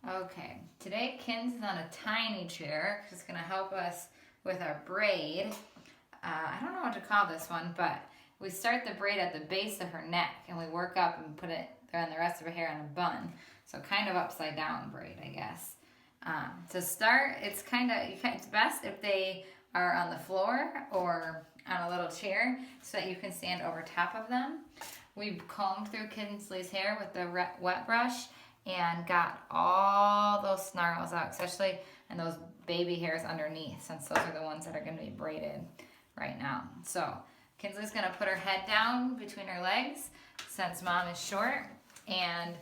Okay, today Kin's is on a tiny chair. It's going to help us with our braid. I don't know what to call this one, but we start the braid at the base of her neck and we work up and put it on the rest of her hair on a bun. So kind of upside down braid, I guess. To start, it's best if they are on the floor or on a little chair so that you can stand over top of them. We've combed through Kinsley's hair with the wet brush and got all those snarls out, especially in those baby hairs underneath, since those are the ones that are going to be braided right now. So Kinsley's going to put her head down between her legs since mom is short, and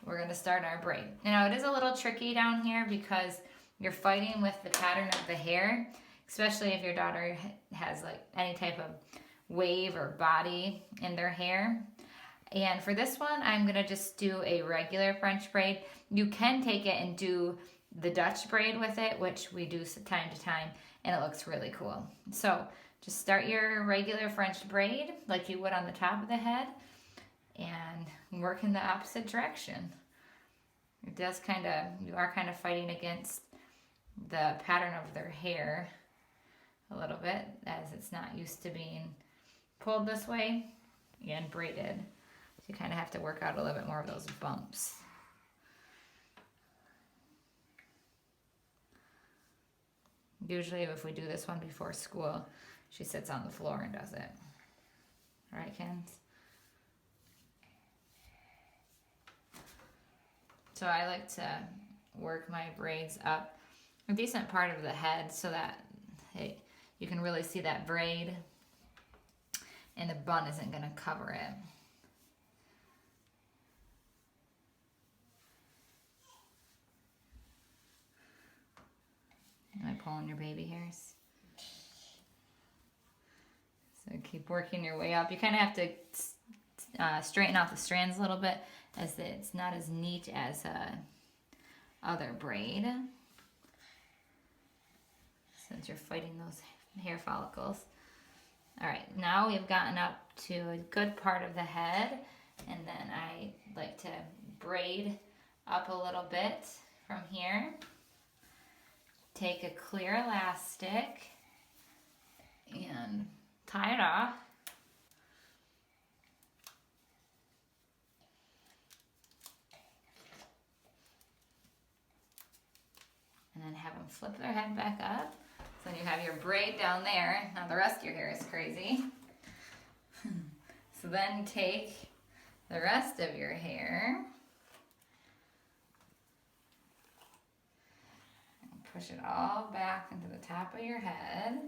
we're going to start our braid. Now it is a little tricky down here because you're fighting with the pattern of the hair, especially if your daughter has like any type of wave or body in their hair. And for this one, I'm gonna just do a regular French braid. You can take it and do the Dutch braid with it, which we do time to time, and it looks really cool. So just start your regular French braid like you would on the top of the head and work in the opposite direction. It does you are kind of fighting against the pattern of their hair a little bit, as it's not used to being pulled this way and braided. So you kind of have to work out a little bit more of those bumps. Usually if we do this one before school, she sits on the floor and does it. All right, Kens? So I like to work my braids up a decent part of the head so that you can really see that braid and the bun isn't going to cover it. Am I pulling your baby hairs? So keep working your way up. You kind of have to straighten out the strands a little bit, as it's not as neat as other braid, since you're fighting those hair follicles. All right, now we've gotten up to a good part of the head, and then I like to braid up a little bit from here. Take a clear elastic and tie it off. And then have them flip their head back up. So then you have your braid down there. Now the rest of your hair is crazy. So then take the rest of your hair and push it all back into the top of your head.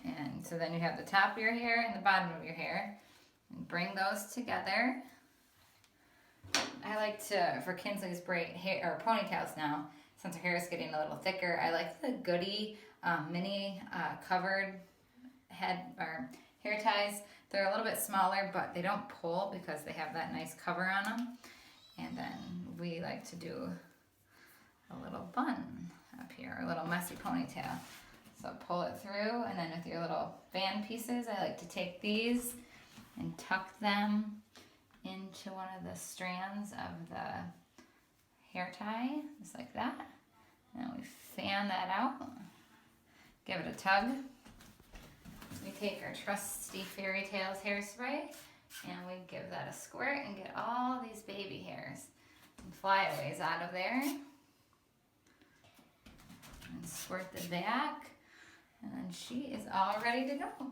And so then you have the top of your hair and the bottom of your hair. And bring those together. I like to, for Kinsley's braid hair or ponytails now, since her hair is getting a little thicker, I like the Goody mini covered head or hair ties. They're a little bit smaller, but they don't pull because they have that nice cover on them. And then we like to do a little bun up here, a little messy ponytail. So pull it through, and then with your little band pieces, I like to take these and tuck them into one of the strands of the hair tie, just like that. And we fan that out, give it a tug. We take our trusty Fairy Tales hairspray and we give that a squirt and get all these baby hairs and flyaways out of there. And squirt the back, and then she is all ready to go.